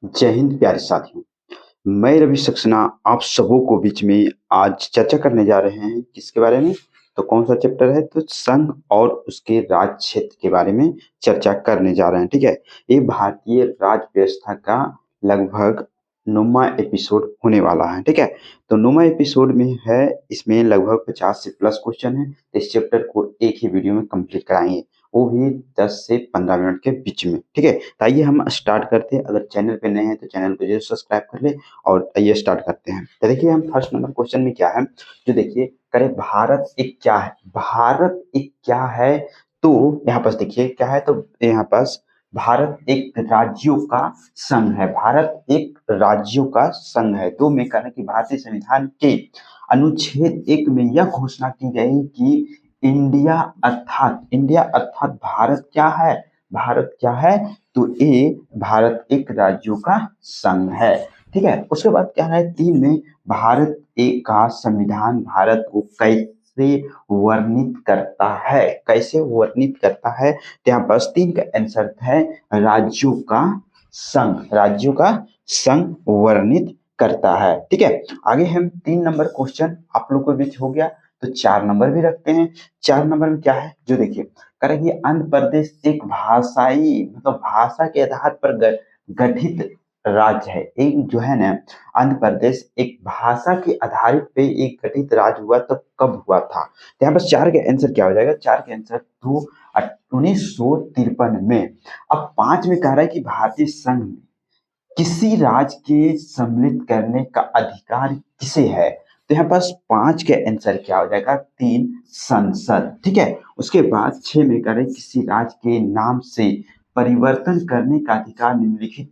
जय हिंद प्यारे साथियों। मैं रवि सक्सेना आप सबों को बीच में आज चर्चा करने जा रहे हैं किसके बारे में। तो कौन सा चैप्टर है? तो संघ और उसके राज क्षेत्र के बारे में चर्चा करने जा रहे हैं। ठीक है, ये भारतीय राज व्यवस्था का लगभग 9वां एपिसोड होने वाला है। ठीक है, तो 9वां एपिसोड में है, इसमें लगभग 50 से प्लस क्वेश्चन है। इस चैप्टर को एक ही वीडियो में कंप्लीट कराएंगे, वो भी 10 से 15 मिनट के बीच में। ठीक है, तो आइए हम स्टार्ट करते हैं। अगर चैनल पे नए हैं तो चैनल को जरूर सब्सक्राइब कर ले और आइए स्टार्ट करते हैं। तो देखिए, हम फर्स्ट नंबर क्वेश्चन में क्या है, जो देखिए करे भारत एक क्या है। भारत एक क्या है, तो यहाँ पास देखिए क्या है, तो यहाँ पास भारत एक राज्यों का संघ है। भारत एक राज्यों का संघ है। तो मैं कह रहा कि भारतीय संविधान के अनुच्छेद 1 में यह घोषणा की गई कि इंडिया अर्थात भारत क्या है। भारत क्या है, तो ये भारत एक राज्यों का संघ है। ठीक है, उसके बाद क्या है 3 में, भारत एक का संविधान भारत को कैसे वर्णित करता है। कैसे वर्णित करता है, तो यहाँ पास 3 का आंसर है राज्यों का संघ। राज्यों का संघ वर्णित करता है। ठीक है, आगे हम 3 नंबर क्वेश्चन आप लोग के बीच हो गया, तो 4 नंबर भी रखते हैं। 4 नंबर में क्या है, जो देखिए करेंगे आंध्र प्रदेश एक भाषाई मतलब भाषा के आधार पर गठित राज्य है। एक जो है ना, आंध्र प्रदेश एक भाषा के आधारित पे एक गठित राज्य हुआ, तब कब हुआ था। तो यहाँ पर 4 के आंसर क्या हो जाएगा, 4 के आंसर तो 1953 में। अब 5 में कह रहा है कि भारतीय संघ में किसी राज्य के सम्मिलित करने का अधिकार किसे है। तो यहाँ पास 5 के आंसर क्या हो जाएगा, 3 संसद। ठीक है, उसके बाद 6 में करें किसी राज्य के नाम से परिवर्तन करने का अधिकार निम्नलिखित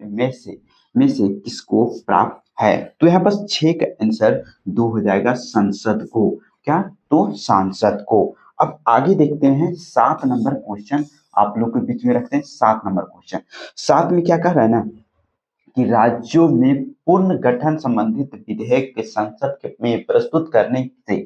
में से किसको प्राप्त है। तो यहाँ पास 6 का आंसर 2 हो जाएगा, संसद को। क्या, तो सांसद को। अब आगे देखते हैं 7 नंबर क्वेश्चन आप लोग के बीच में रखते हैं। 7 नंबर क्वेश्चन, 7 में क्या कह रहा है ना कि राज्यों में पुनर्गठन संबंधित विधेयक के में प्रस्तुत करने से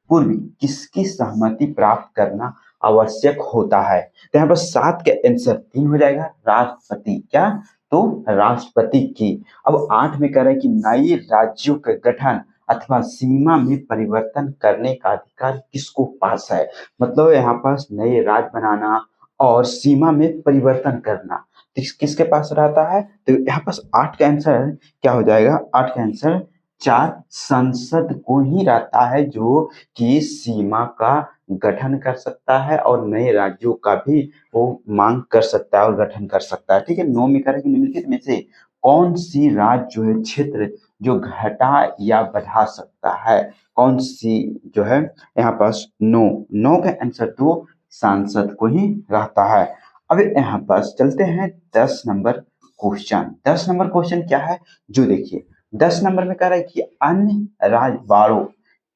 पूर्व किसकी सहमति प्राप्त करना आवश्यक होता है। तो यहाँ पर 7 के आंसर 3 हो जाएगा, राष्ट्रपति। क्या, तो राष्ट्रपति की। अब 8 में कह रहा है कि नए राज्यों के गठन अथवा सीमा में परिवर्तन करने का अधिकार किसको पास है। मतलब यहाँ पास नए राज्य बनाना और सीमा में परिवर्तन करना किसके पास रहता है। तो यहाँ पास 8 का आंसर क्या हो जाएगा, 8 का आंसर 4 संसद को ही रहता है, जो कि सीमा का गठन कर सकता है और नए राज्यों का भी वो मांग कर सकता है और गठन कर सकता है। ठीक है, 9 में करें कि निम्नलिखित में से कौन सी राज्य जो है क्षेत्र जो घटा या बढ़ा सकता है। कौन सी जो है, यहाँ पास 9 का आंसर तो सांसद को ही रहता है। अब यहाँ पर चलते हैं 10 नंबर क्वेश्चन। 10 नंबर क्वेश्चन क्या है, जो देखिए 10 नंबर में कह रहा है कि अन्य राजवाड़ों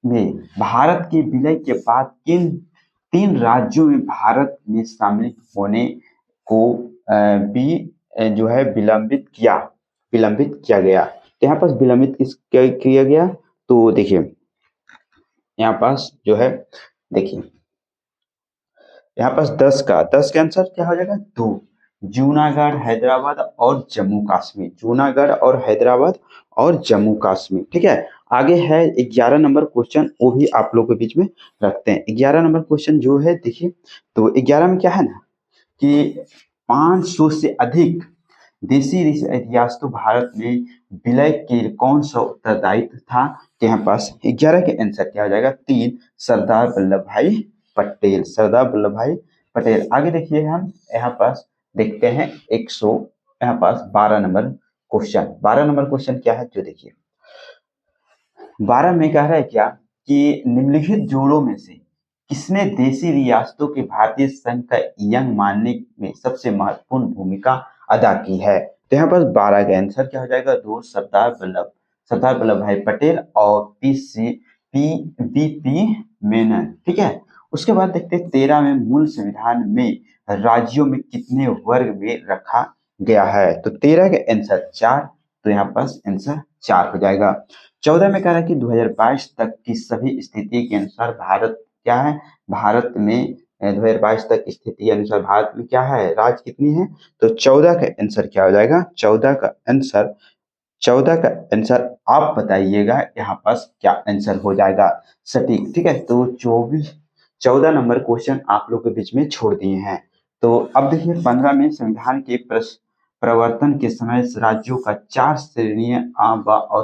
में भारत के विलय के बाद किन 3 राज्यों में भारत में शामिल होने को भी जो है विलंबित किया गया। तो यहाँ पर विलंबित किया गया, तो देखिए यहाँ पास जो है, देखिए यहाँ पास 10 के आंसर क्या हो जाएगा, 2 जूनागढ़, हैदराबाद और जम्मू कश्मीर। जूनागढ़ और हैदराबाद और जम्मू कश्मीर। ठीक है, आगे है 11 नंबर क्वेश्चन, वो भी आप लोग के बीच में रखते हैं। 11 नंबर क्वेश्चन जो है देखिए, तो 11 में क्या है ना कि 500 से अधिक देशी रियासतों भारत में विलय के कौन सा उत्तरदायित्व था। तो यहाँ पास 11 के आंसर क्या हो जाएगा, 3 सरदार वल्लभ भाई पटेल। सरदार वल्लभ भाई पटेल। आगे देखिए, हम यहाँ पास देखते हैं 100 यहाँ पास 12 नंबर क्वेश्चन। 12 नंबर क्वेश्चन क्या है, जो देखिए 12 में कह रहा है क्या कि निम्नलिखित जोड़ों में से किसने देशी रियासतों के भारतीय संघ का यंग मानने में सबसे महत्वपूर्ण भूमिका अदा की है। तो यहाँ पर 12 का आंसर क्या हो जाएगा, 2 सरदार वल्लभ भाई पटेल और बीपी मेनन। ठीक है, उसके बाद देखते हैं 13 में मूल संविधान में राज्यों में कितने वर्ग में रखा गया है। तो 13 का आंसर 4, तो यहाँ पास आंसर 4 हो जाएगा। 14 में कह रहा है कि 2022 तक की सभी स्थिति के अनुसार भारत क्या है, भारत में 2022 तक स्थिति अनुसार भारत में क्या है, राज्य कितनी है? तो 14 का आंसर क्या हो जाएगा? 14 का आंसर आप बताइएगा, यहाँ पास क्या आंसर हो जाएगा सटीक। ठीक है, तो 14 नंबर क्वेश्चन आप लोग के बीच में छोड़ दिए हैं। तो अब देखिए 15 में संविधान के प्रवर्तन के समय राज्यों का 4 श्रेणियों आ, ब और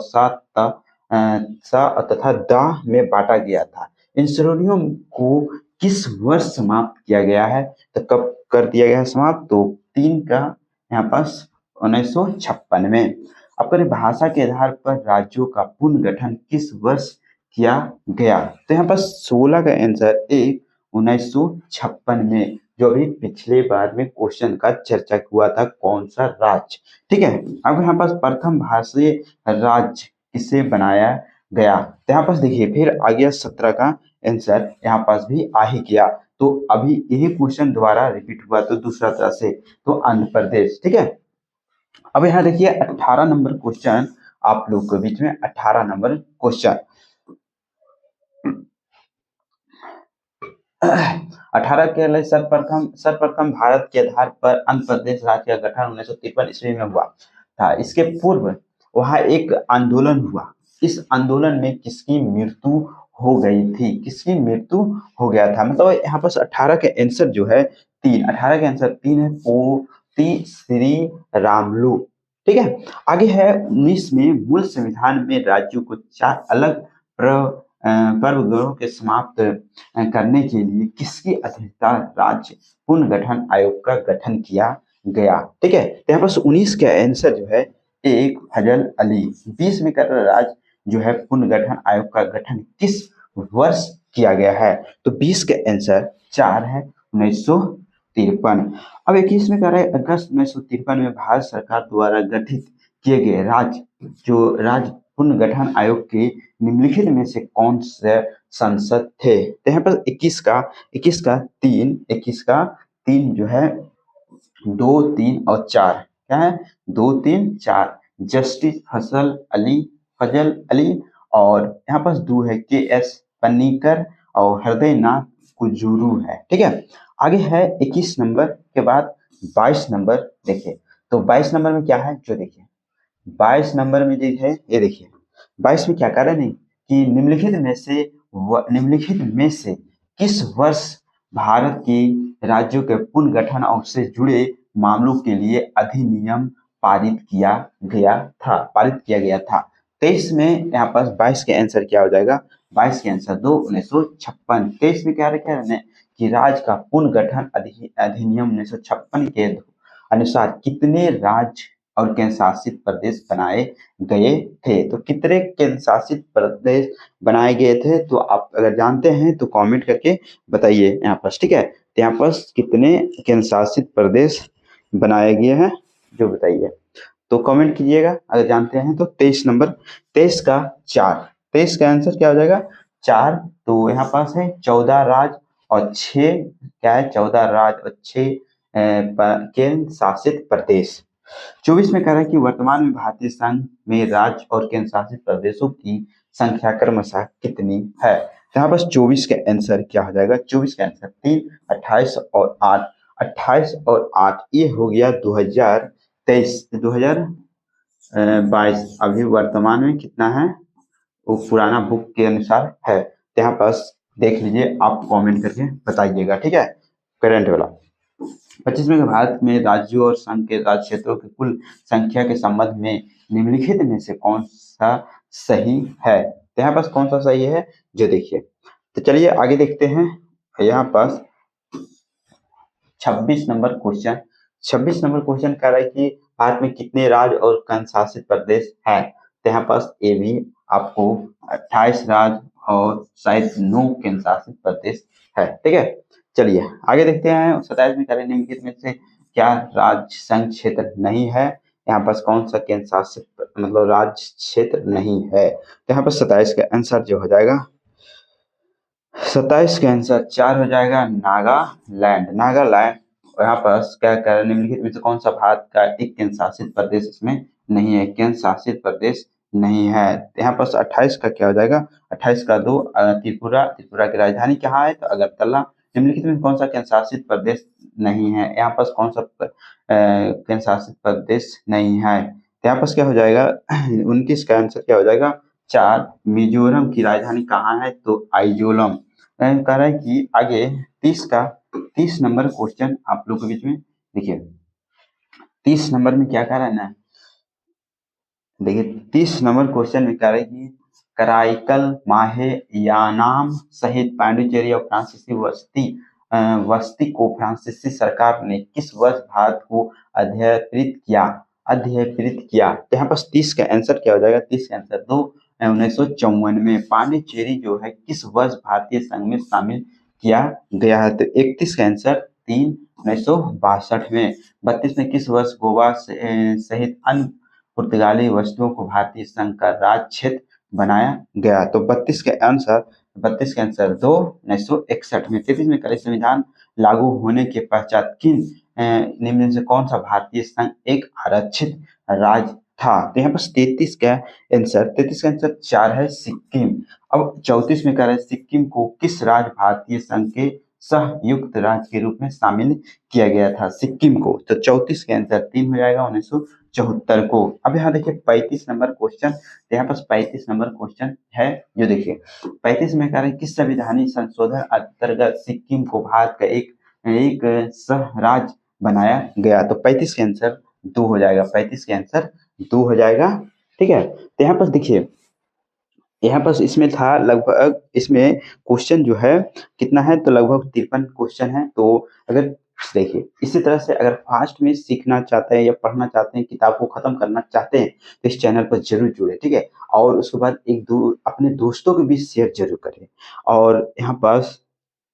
सा तथा दा में बांटा गया था। इन श्रेणियों को किस वर्ष समाप्त किया गया है? तो कब कर दिया गया है समाप्त? तो 3 का यहाँ पास 1956 में। अपनी भाषा के आधार पर राज्यों का पुनर्गठन किस वर्ष किया गया? तो यहाँ पर 16 का आंसर ए 1956 में, जो भी पिछले बार में क्वेश्चन का चर्चा हुआ था, कौन सा राज्य। ठीक है, अब यहाँ पास प्रथम भारतीय राज्य किसे बनाया गया? तो यहाँ पास देखिए फिर आ गया 17 का आंसर, यहाँ पास भी आ ही गया। तो अभी यही क्वेश्चन दोबारा रिपीट हुआ, तो दूसरा तरह से, तो आंध्र प्रदेश। ठीक है, अब यहाँ देखिए 18 नंबर क्वेश्चन आप लोग के बीच में, 18 नंबर क्वेश्चन 18 के लिए सर्वप्रथम भारत के आधार पर आंध्र प्रदेश राज्य का गठन 1953 ईस्वी में हुआ था। इसके पूर्व वहां एक आंदोलन हुआ। इस आंदोलन में किसकी मृत्यु हो गई थी? किसकी मृत्यु हो गया था? मतलब यहाँ पर 18 के आंसर जो है 3, 18 के आंसर 3 है, पोती श्री रामलू। ठीक है, आगे है 19 में मूल संविधान में राज्यों को 4 अलग पर्वगणों के समाप्त करने के लिए किसकी अध्यक्षता राज्य पुनर्गठन आयोग का गठन किया गया? ठीक है, तो यहाँ पर 19 का आंसर जो है एक फजल अली। 20 में कर राज्य जो है पुनर्गठन आयोग का गठन किस वर्ष किया गया है? तो 20 का आंसर 4 है, 1953। अब 21 में कह रहा है अगस्त 1953 में भारत सरकार द्वारा गठित किए गए राज्य पुनर्गठन आयोग के निम्नलिखित में से कौन से सांसद थे? तो यहाँ पर 21 का 3 जो है 2, 3 और 4 क्या है? 2, 3, 4 जस्टिस फजल अली, और यहाँ पर 2 है के.एस. पन्नीकर और हृदय नाथ कुजूरू है। ठीक है, आगे है 21 नंबर के बाद 22 नंबर। देखिए तो 22 नंबर में क्या है, जो देखिए 22 नंबर में देखिए, ये देखिए 22 में क्या कारण है कि निम्नलिखित में से किस वर्ष भारत के राज्यों के पुनर्गठन और उससे जुड़े मामलों के लिए अधिनियम पारित किया गया था? 23 में यहाँ पास 22 के आंसर क्या हो जाएगा? 22 के आंसर 2, 1956। 23 में क्या रखा है कि राज्य का पुनर्गठन अधिनियम 1956 के अनुसार कितने राज्य और केंद्र शासित प्रदेश बनाए गए थे? तो कितने केंद्र शासित प्रदेश बनाए गए थे? तो आप अगर जानते हैं तो कमेंट करके बताइए यहाँ पर। ठीक है, तो यहाँ पर कितने केंद्र शासित प्रदेश बनाए गए हैं, जो बताइए, तो कमेंट कीजिएगा अगर जानते हैं तो। 23 नंबर, 23 का 4, 23 का आंसर क्या हो जाएगा? 4। तो यहाँ पास है 14 राज्य और 6 क्या है? 14 राज्य और 6 केंद्र शासित प्रदेश। 24 में कह रहा है कि वर्तमान में भारतीय संघ में राज्य और केंद्र शासित प्रदेशों की संख्या क्रमशः कितनी है? तो यहाँ बस 24 का आंसर क्या हो जाएगा? 24 का आंसर 3, 28 और 8, 28 और 8 ये हो गया 2023, 2022। अभी वर्तमान में कितना है वो पुराना बुक के अनुसार है, तो यहाँ पास देख लीजिए, आप कमेंट करके बताइएगा। ठीक है, करंट वाला 25 में भारत में राज्यों और संघ के राज्य क्षेत्रों की कुल संख्या के संबंध में निम्नलिखित में से कौन सा सही है? तो यहाँ पास कौन सा सही है, जो देखिए, तो चलिए आगे देखते हैं। यहाँ पास 26 नंबर क्वेश्चन, 26 नंबर क्वेश्चन कह रहा है कि भारत में कितने राज्य और केंद्र शासित प्रदेश है? तो यहाँ पास ये भी आपको 28 राज्य और शायद 9 केंद्र शासित प्रदेश है। ठीक है, चलिए आगे देखते हैं। 27 में करें निम्नलिखित में से क्या राज्य संघ क्षेत्र नहीं है? यहाँ पास कौन सा केंद्र शासित मतलब राज्य क्षेत्र नहीं है? तो यहाँ पर 27 का आंसर जो हो जाएगा, 27 का आंसर 4 हो जाएगा, नागालैंड। और यहाँ पर क्या कर रहे हैं निम्नलिखित में से कौन सा भारत का एक केंद्र शासित प्रदेश इसमें नहीं है? केंद्र शासित प्रदेश नहीं है। यहाँ पर 28 का क्या हो जाएगा? 28 का 2 त्रिपुरा की राजधानी कहाँ है? तो अगरतला। निम्नलिखित में कौन सा केंद्र शासित प्रदेश नहीं है? यहाँ पास कौन सा केंद्र शासित प्रदेश नहीं है? तो यहाँ पास क्या हो जाएगा 29 का आंसर क्या हो जाएगा 4। मिजोरम की राजधानी कहाँ है? तो आइजोलम। कह रहा है कि आगे 30 नंबर क्वेश्चन आप लोग के बीच में देखिए 30 नंबर में क्या कह रहा है ना, देखिए 30 नंबर क्वेश्चन में कह रहा है कि कराईकल, माहे, यानाम सहित पांडिचेरी और फ्रांसीसी वस्ती को फ्रांसीसी सरकार ने किस वर्ष भारत को अध्यर्पित किया? तो यहाँ पास 30 का आंसर क्या हो जाएगा? 30 का आंसर 1954 में पांडिचेरी जो है किस वर्ष भारतीय संघ में शामिल किया गया है? तो 31 का आंसर 3 1962 में। 32 में किस वर्ष गोवा सहित अन्य पुर्तगाली वस्तुओं को भारतीय संघ का राज्य क्षेत्र बनाया गया? तो 32 के आंसर 2 1961 में। 33 में कल संविधान लागू होने के पश्चात किन निम्न से कौन सा भारतीय संघ एक आरक्षित राज्य था? तो यहाँ पर 33 का आंसर 4 है सिक्किम। अब 34 में कह रहा है सिक्किम को किस राज्य भारतीय संघ के संयुक्त राज्य के रूप में शामिल किया गया था? सिक्किम को। तो 34 के आंसर 3 हो जाएगा 1974 को। अब यहाँ देखिए 35 नंबर क्वेश्चन, यहाँ पास 35 नंबर क्वेश्चन है जो देखिए 35 में कह रहे हैं किस संविधानिक संशोधन अंतर्गत सिक्किम को भारत का एक सह राज्य बनाया गया? तो 35 के आंसर 2 हो जाएगा, 35 के आंसर 2 हो जाएगा। ठीक है, तो यहाँ पास देखिए यहाँ पास इसमें था लगभग, इसमें क्वेश्चन जो है कितना है? तो लगभग 53 क्वेश्चन है। तो अगर देखिए इसी तरह से अगर फास्ट में सीखना चाहते हैं या पढ़ना चाहते हैं, किताब को खत्म करना चाहते हैं, तो इस चैनल पर जरूर जुड़े। ठीक है, और उसके बाद अपने दोस्तों के बीच शेयर जरूर करें। और यहाँ पास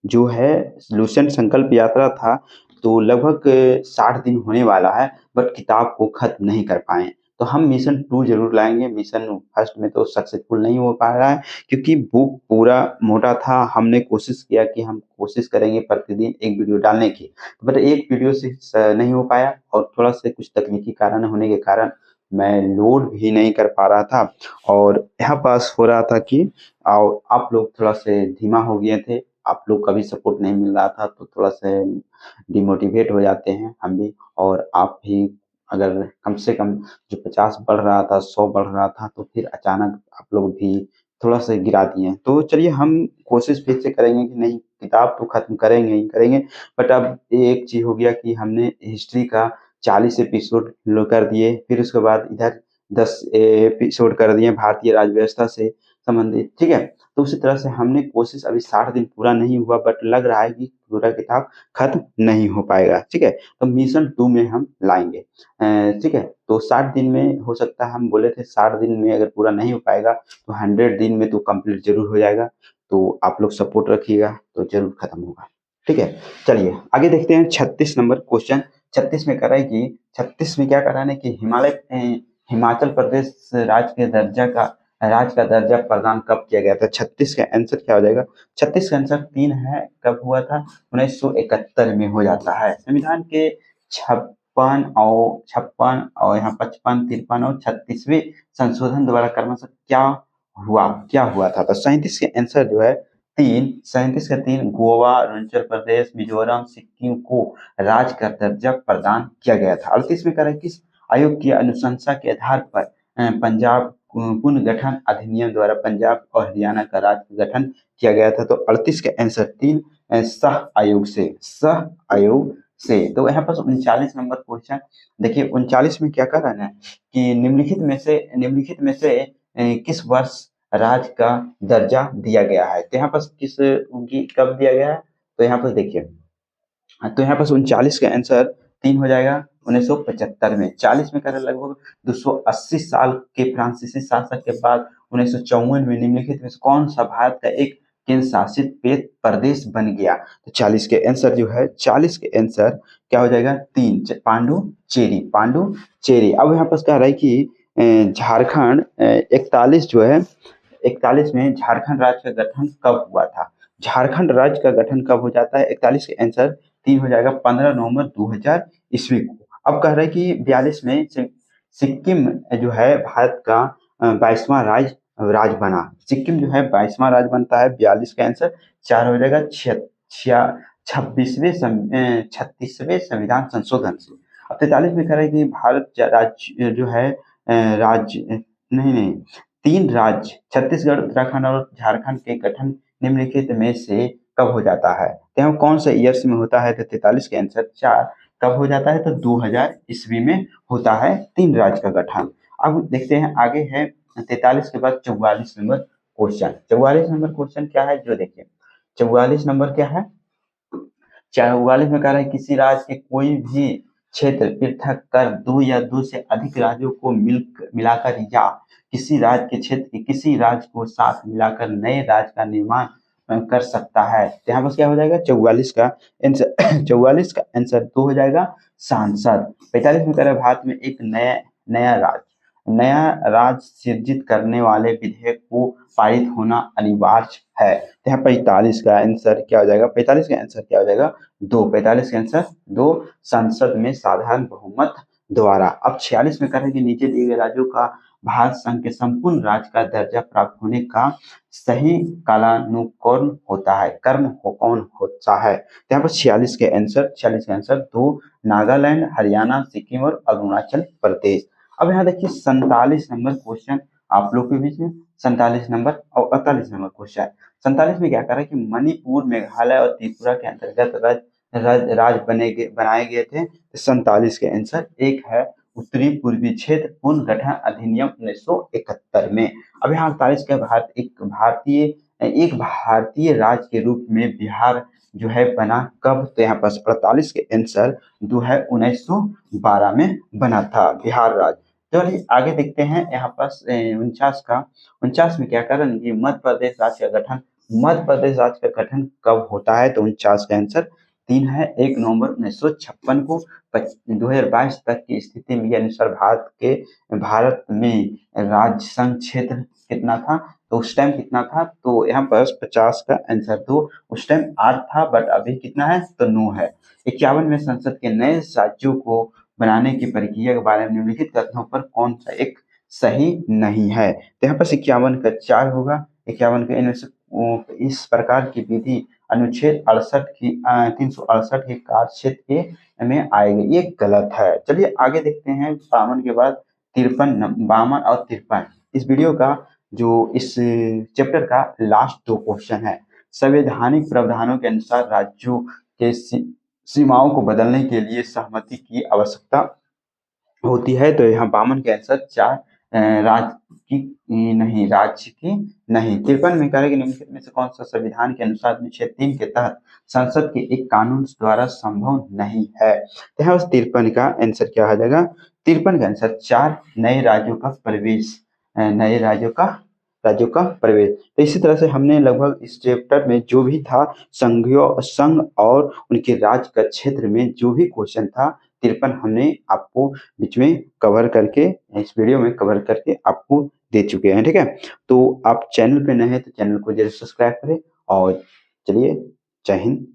जो है लुसेंट संकल्प यात्रा था, तो लगभग 60 दिन होने वाला है, बट किताब को खत्म नहीं कर पाए। तो हम मिशन 2 जरूर लाएंगे। मिशन फर्स्ट में तो सक्सेसफुल नहीं हो पा रहा है क्योंकि बुक पूरा मोटा था। हमने कोशिश किया कि हम कोशिश करेंगे प्रतिदिन एक वीडियो डालने की, बट एक वीडियो से नहीं हो पाया, और थोड़ा से कुछ तकनीकी कारण होने के कारण मैं लोड भी नहीं कर पा रहा था। और यहाँ पास हो रहा था कि आप लोग थोड़ा से धीमा हो गए थे, आप लोग का भी सपोर्ट नहीं मिल रहा था, तो थोड़ा से डिमोटिवेट हो जाते हैं हम भी। और आप भी अगर कम से कम जो 50 बढ़ रहा था, 100 बढ़ रहा था, तो फिर अचानक आप लोग भी थोड़ा सा गिरा दिए। तो चलिए हम कोशिश फिर से करेंगे कि नहीं, किताब तो खत्म करेंगे ही करेंगे, बट अब एक चीज हो गया कि हमने हिस्ट्री का 40 एपिसोड कर दिए, फिर उसके बाद इधर 10 एपिसोड कर दिए भारतीय राज्य व्यवस्था से संबंधित। ठीक है, तो उसी तरह से हमने कोशिश, अभी 60 दिन पूरा नहीं हुआ, बट लग रहा है कि पूरा किताब खत्म नहीं हो पाएगा। ठीक है, तो मिशन 2 में हम लाएंगे। ठीक है, तो 60 दिन में हो सकता है, हम बोले थे 60 दिन में अगर पूरा नहीं हो पाएगा तो 100 दिन में तो कंप्लीट जरूर हो जाएगा। तो आप लोग सपोर्ट रखिएगा तो जरूर खत्म होगा। ठीक है, चलिए आगे देखते हैं 36 नंबर क्वेश्चन। 36 में कर रहा है कि 36 में क्या कर रहा है कि हिमाचल प्रदेश राज्य का दर्जा प्रदान कब किया गया था? 36 का आंसर क्या हो जाएगा? 36 का आंसर 3 है। कब हुआ था? 1971 में हो जाता है। संविधान के 56 और यहाँ 55, 53 और 36वें संशोधन द्वारा क्रमशः क्या हुआ था? तो 37 के आंसर जो है 3 गोवा, अरुणाचल प्रदेश, मिजोरम, सिक्किम को राज्य का दर्जा प्रदान किया गया था। 38 में कह रहा है किस आयोग की अनुशंसा के आधार पर पंजाब पुनर्गठन अधिनियम द्वारा पंजाब और हरियाणा का राज्य गठन किया गया था? तो 38 का आंसर 3 सह आयोग से। तो यहाँ पर 39 नंबर क्वेश्चन देखिए, 39 में क्या कर रहा है कि निम्नलिखित में से किस वर्ष राज्य का दर्जा दिया गया है? तो यहाँ पर किस उनकी कब दिया गया है? तो यहाँ पर देखिए, तो यहाँ पर 39 का आंसर 3 हो जाएगा 1975 में। 40 में कर लगभग 280 साल के फ्रांसीसी शासक के बाद 1954 में निम्नलिखित में से कौन सा भारत का एक केंद्र शासित प्रदेश बन गया? तो 40 के आंसर जो है 40 के आंसर क्या हो जाएगा? 3 पांडुचेरी। अब यहाँ पर कह रहा है कि झारखंड 41 जो है 41 में झारखंड राज्य का गठन कब हुआ था? झारखंड राज्य का गठन कब हो जाता है? 41 के आंसर 3 हो जाएगा 15 नवंबर 2000 ईस्वी को। अब कह रहा है कि 42 में सिक्किम जो है भारत का 22वां राज्य बना। सिक्किम जो है 22वां राज्य बनता है। 42 का आंसर 4 हो जाएगा छत्तीसवें संविधान संशोधन से। अब 43 में कह रहा है कि भारत राज्य जो है राज्य नहीं नहीं 3 राज्य छत्तीसगढ़, उत्तराखंड और झारखंड के गठन निम्नलिखित में से कब हो जाता है? तो यहाँ कौन सा ईयर्स में होता है? तो 43 के आंसर 4 कब हो जाता है? तो 2000 ईस्वी में होता है 3 राज्य का गठन। अब देखते हैं आगे है 43 के बाद 44 नंबर क्वेश्चन। 44 नंबर क्वेश्चन क्या है जो देखिए 44 नंबर क्या है? 44 में कह रहा है किसी राज्य के कोई भी क्षेत्र पृथक कर 2 या 2 से अधिक राज्यों को मिलाकर या किसी राज्य के क्षेत्र के किसी राज्य को साथ मिलाकर नए राज्य का निर्माण कर सकता है। तो यहाँ पर क्या हो जाएगा? 44 का आंसर 44 का आंसर 2 हो जाएगा सांसद। 45 में कह रहा है भारत में एक नया राज्य सृजित करने वाले विधेयक को पारित होना अनिवार्य है। तो यहाँ 45 का आंसर क्या हो जाएगा? 45 का आंसर क्या हो जाएगा? 2। 45 का आंसर 2 संसद में साधारण बहुमत द्वारा। अब 46 में कह रहे हैं कि नीचे दिए गए राज्यों का भारत संघ के संपूर्ण राज्य का दर्जा प्राप्त होने का सही कालानुक्रम होता है, कौन होता है? तो यहाँ पर 46 के आंसर 2 नागालैंड, हरियाणा, सिक्किम और अरुणाचल प्रदेश। अब यहाँ देखिए 47 नंबर क्वेश्चन आप लोग के बीच में 47 नंबर और 48 नंबर क्वेश्चन। 47 में क्या कर रहा है कि मणिपुर, मेघालय और त्रिपुरा के अंतर्गत राज्य बनाए गए थे। तो 47 के आंसर 1 है उत्तरी पूर्वी क्षेत्र पुनर्गठन अधिनियम 1971 में। अब यहाँ 48 का एक भारतीय राज्य के रूप में बिहार जो है बना कब? तो यहाँ पर 48 के आंसर 2 है 1912 में बना था बिहार राज्य। चलिए आगे देखते हैं यहाँ पर 49 में क्या कर रहे हैं कि मध्य प्रदेश राज्य का गठन कब होता है? तो 49 का आंसर 3 है 1 नवंबर 1956 को। 2022 तक की स्थिति में अनुसार भारत में राज्य संघ क्षेत्र कितना था? तो उस टाइम कितना था? तो यहाँ पर 50 का आंसर 2 उस टाइम 8 था, बट अभी कितना है? तो 9 है। 51 में संसद के नए राज्यों को बनाने की प्रक्रिया के बारे में निम्नलिखित कथनों पर कौन सा एक सही नहीं है? तो यहाँ पर 51 का 4 होगा। 51 का इनमें से इस प्रकार की विधि अनुच्छेद 368 के कार्यक्षेत्र के में आएगी, ये गलत है। चलिए आगे देखते हैं 52 के बाद 52 और 53 इस वीडियो का जो इस चैप्टर का लास्ट 2 क्वेश्चन है। संवैधानिक प्रावधानों के अनुसार राज्यों के सीमाओं को बदलने के लिए सहमति की आवश्यकता होती है। तो यहाँ 52 के आंसर 4 राज्य की नहीं। 53 में करेंगे निम्नलिखित में से कौन सा संविधान के अनुसार अनुच्छेद 3 के तहत संसद के एक कानून द्वारा संभव नहीं है? तो यहाँ 53 का आंसर क्या हो जाएगा? 53 का आंसर 4 नए राज्यों का प्रवेश। तो इसी तरह से हमने लगभग इस चैप्टर में जो भी था संघ और उनके राज्य का क्षेत्र में जो भी क्वेश्चन था 53 हमने आपको बीच में कवर करके इस वीडियो में कवर करके आपको दे चुके हैं। ठीक है, तो आप चैनल पे नए हैं तो चैनल को जरूर सब्सक्राइब करें और चलिए जय हिंद।